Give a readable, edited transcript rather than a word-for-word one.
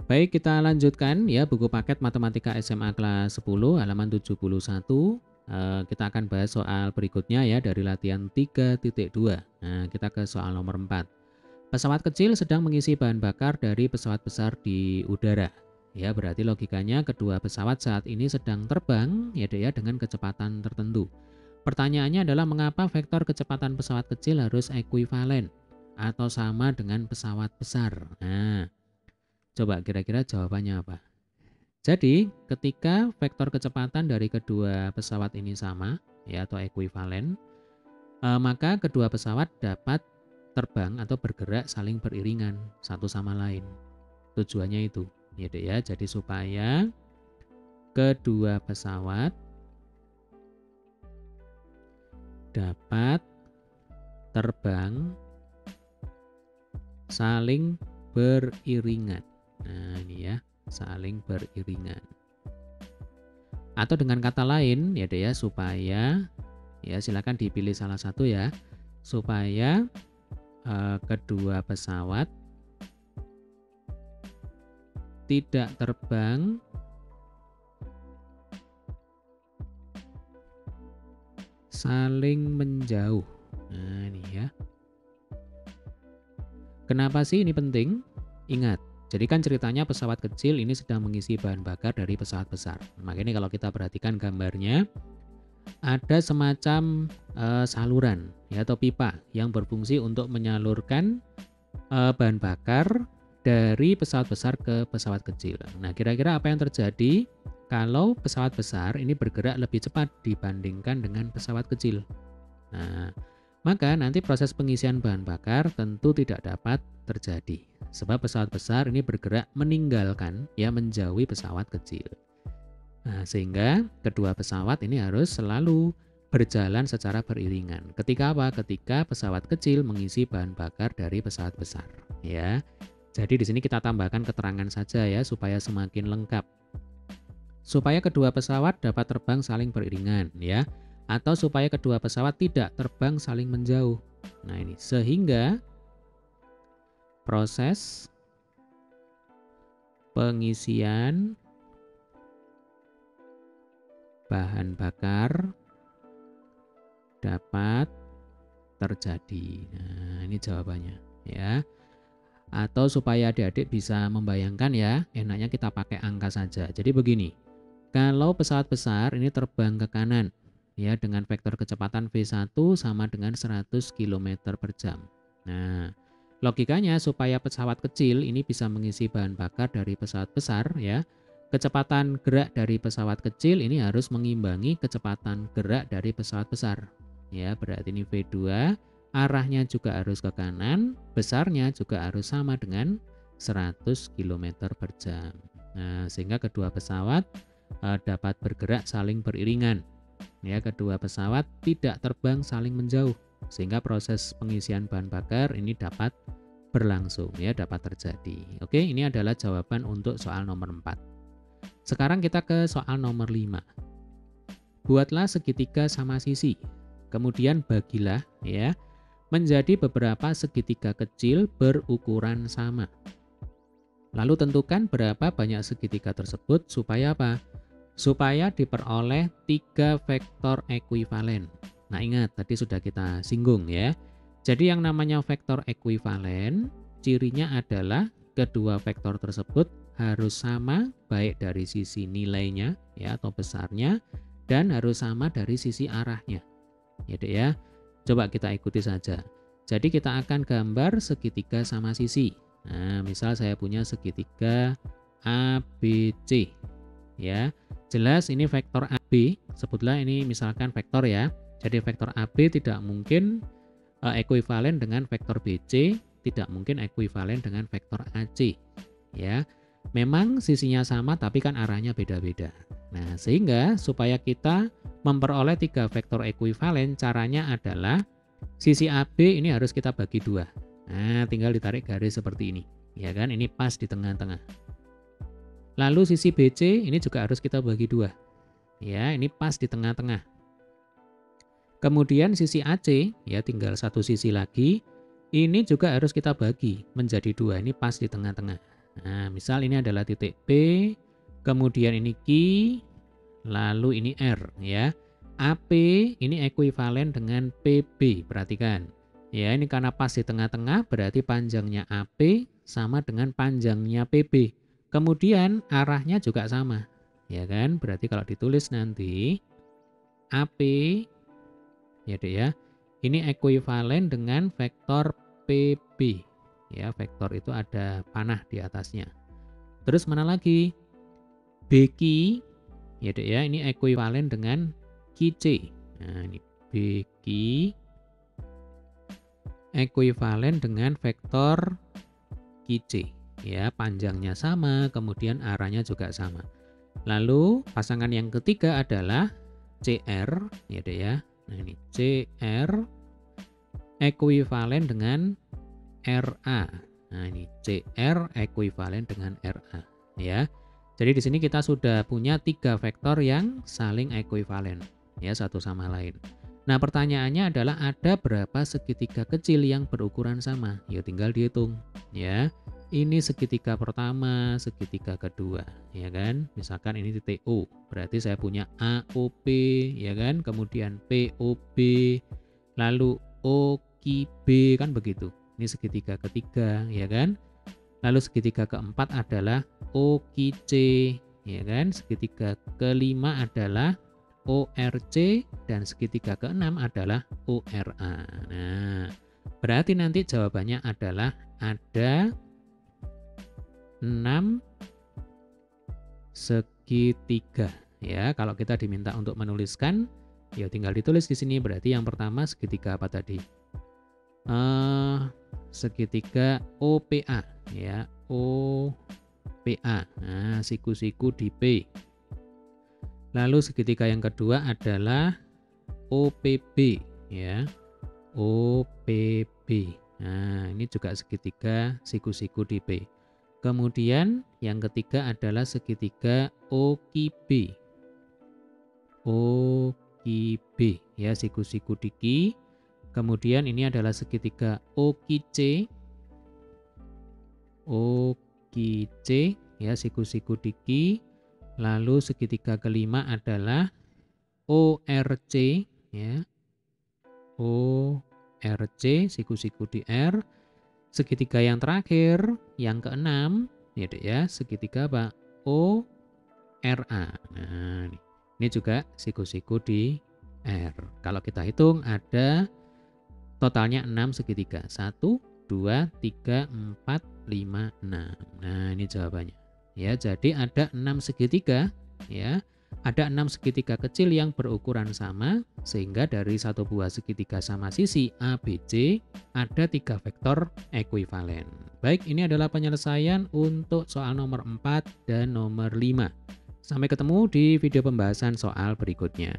Baik, kita lanjutkan ya buku paket Matematika SMA kelas 10 halaman 71. Kita akan bahas soal berikutnya ya dari latihan 3.2. Nah, kita ke soal nomor 4. Pesawat kecil sedang mengisi bahan bakar dari pesawat besar di udara. Ya, berarti logikanya kedua pesawat saat ini sedang terbang ya Dek ya dengan kecepatan tertentu. Pertanyaannya adalah mengapa vektor kecepatan pesawat kecil harus ekuivalen atau sama dengan pesawat besar. Nah, coba kira-kira jawabannya apa? Jadi, ketika vektor kecepatan dari kedua pesawat ini sama ya atau ekuivalen, maka kedua pesawat dapat terbang atau bergerak saling beriringan satu sama lain. Tujuannya itu, ya Dek ya. Jadi supaya kedua pesawat dapat terbang saling beriringan. Nah, ini ya, saling beriringan. Atau dengan kata lain, ya Dek ya, supaya ya silakan dipilih salah satu ya, supaya kedua pesawat tidak terbang saling menjauh. Nah, ini ya. Kenapa sih ini penting? Ingat, jadi kan ceritanya pesawat kecil ini sedang mengisi bahan bakar dari pesawat besar. Makanya kalau kita perhatikan gambarnya, ada semacam saluran ya atau pipa yang berfungsi untuk menyalurkan bahan bakar dari pesawat besar ke pesawat kecil. Nah, kira-kira apa yang terjadi kalau pesawat besar ini bergerak lebih cepat dibandingkan dengan pesawat kecil? Nah, maka nanti proses pengisian bahan bakar tentu tidak dapat terjadi. Sebab pesawat besar ini bergerak meninggalkan, ya menjauhi pesawat kecil. Nah, sehingga kedua pesawat ini harus selalu berjalan secara beriringan. Ketika apa? Ketika pesawat kecil mengisi bahan bakar dari pesawat besar. Ya, jadi di sini kita tambahkan keterangan saja ya supaya semakin lengkap. Supaya kedua pesawat dapat terbang saling beriringan ya. Atau supaya kedua pesawat tidak terbang saling menjauh. Nah ini, sehingga proses pengisian bahan bakar dapat terjadi. Nah ini jawabannya ya. Atau supaya adik-adik bisa membayangkan ya, enaknya kita pakai angka saja. Jadi begini, kalau pesawat besar ini terbang ke kanan, ya dengan vektor kecepatan V1 sama dengan 100 km per jam. Nah, logikanya supaya pesawat kecil ini bisa mengisi bahan bakar dari pesawat besar ya, kecepatan gerak dari pesawat kecil ini harus mengimbangi kecepatan gerak dari pesawat besar. Ya, berarti ini V2, arahnya juga harus ke kanan, besarnya juga harus sama dengan 100 km per jam. Nah, sehingga kedua pesawat dapat bergerak saling beriringan. Ya, kedua pesawat tidak terbang saling menjauh sehingga proses pengisian bahan bakar ini dapat berlangsung ya, dapat terjadi. Oke, ini adalah jawaban untuk soal nomor 4. Sekarang kita ke soal nomor 5. Buatlah segitiga sama sisi. Kemudian bagilah ya menjadi beberapa segitiga kecil berukuran sama. Lalu tentukan berapa banyak segitiga tersebut supaya apa? Supaya diperoleh 3 vektor ekuivalen. Nah ingat, tadi sudah kita singgung ya. Jadi yang namanya vektor ekuivalen, cirinya adalah kedua vektor tersebut harus sama baik dari sisi nilainya ya atau besarnya dan harus sama dari sisi arahnya. Ya Dek ya. Coba kita ikuti saja. Jadi kita akan gambar segitiga sama sisi. Nah, misal saya punya segitiga ABC. Ya. Jelas ini vektor AB, sebutlah ini misalkan vektor ya. Jadi vektor AB tidak mungkin ekuivalen dengan vektor BC, tidak mungkin ekuivalen dengan vektor AC. Ya. Memang sisinya sama tapi kan arahnya beda-beda. Nah, sehingga supaya kita memperoleh 3 vektor ekuivalen, caranya adalah sisi AB ini harus kita bagi 2. Nah, tinggal ditarik garis seperti ini. Ya kan, ini pas di tengah-tengah. Lalu sisi BC ini juga harus kita bagi 2. Ya, ini pas di tengah-tengah. Kemudian sisi AC, ya tinggal satu sisi lagi, ini juga harus kita bagi menjadi 2. Ini pas di tengah-tengah. Nah, misal ini adalah titik P, kemudian ini Q, lalu ini R ya. AP ini ekuivalen dengan PB, perhatikan. Ya, ini karena pas di tengah-tengah berarti panjangnya AP sama dengan panjangnya PB. Kemudian arahnya juga sama. Ya kan? Berarti kalau ditulis nanti AP ya Dek ya. Ini ekuivalen dengan vektor PB. Ya, vektor itu ada panah di atasnya. Terus mana lagi? BQ ya Dek ya, ini ekuivalen dengan QC. Nah, ini BQ ekuivalen dengan vektor QC. Ya, panjangnya sama, kemudian arahnya juga sama. Lalu pasangan yang ketiga adalah CR ya Dek ya. Nah, ini CR ekuivalen dengan RA. Nah, ini CR ekuivalen dengan RA ya. Jadi di sini kita sudah punya 3 vektor yang saling ekuivalen ya satu sama lain. Nah, pertanyaannya adalah ada berapa segitiga kecil yang berukuran sama? Ya tinggal dihitung ya. Ini segitiga pertama, segitiga kedua, ya kan? Misalkan ini titik O, berarti saya punya AOP, ya kan? Kemudian POB, lalu OQB, kan begitu. Ini segitiga ketiga, ya kan? Lalu segitiga keempat adalah OQC, ya kan? Segitiga kelima adalah ORC dan segitiga keenam adalah ORA. Nah, berarti nanti jawabannya adalah ada 6 segitiga ya. Kalau kita diminta untuk menuliskan, ya tinggal ditulis di sini. Berarti yang pertama segitiga apa tadi? Segitiga OPA ya, OPA. Nah, siku-siku di P. Lalu segitiga yang kedua adalah OPB ya, OPB. Nah, ini juga segitiga siku-siku di P. Kemudian yang ketiga adalah segitiga OQB. OQB ya, siku-siku di Q. Kemudian ini adalah segitiga OQC. OQC ya, siku-siku di Q. Lalu segitiga kelima adalah ORC ya. ORC, siku-siku di R. Segitiga yang terakhir, yang keenam, ya Dek ya, segitiga apa? ORA. Nah, ini juga siku-siku di R. Kalau kita hitung ada totalnya 6 segitiga. 1, 2, 3, 4, 5, 6. Nah, ini jawabannya. Ya, jadi ada 6 segitiga ya. Ada 6 segitiga kecil yang berukuran sama, sehingga dari satu buah segitiga sama sisi ABC ada 3 vektor ekuivalen. Baik, ini adalah penyelesaian untuk soal nomor 4 dan nomor 5. Sampai ketemu di video pembahasan soal berikutnya.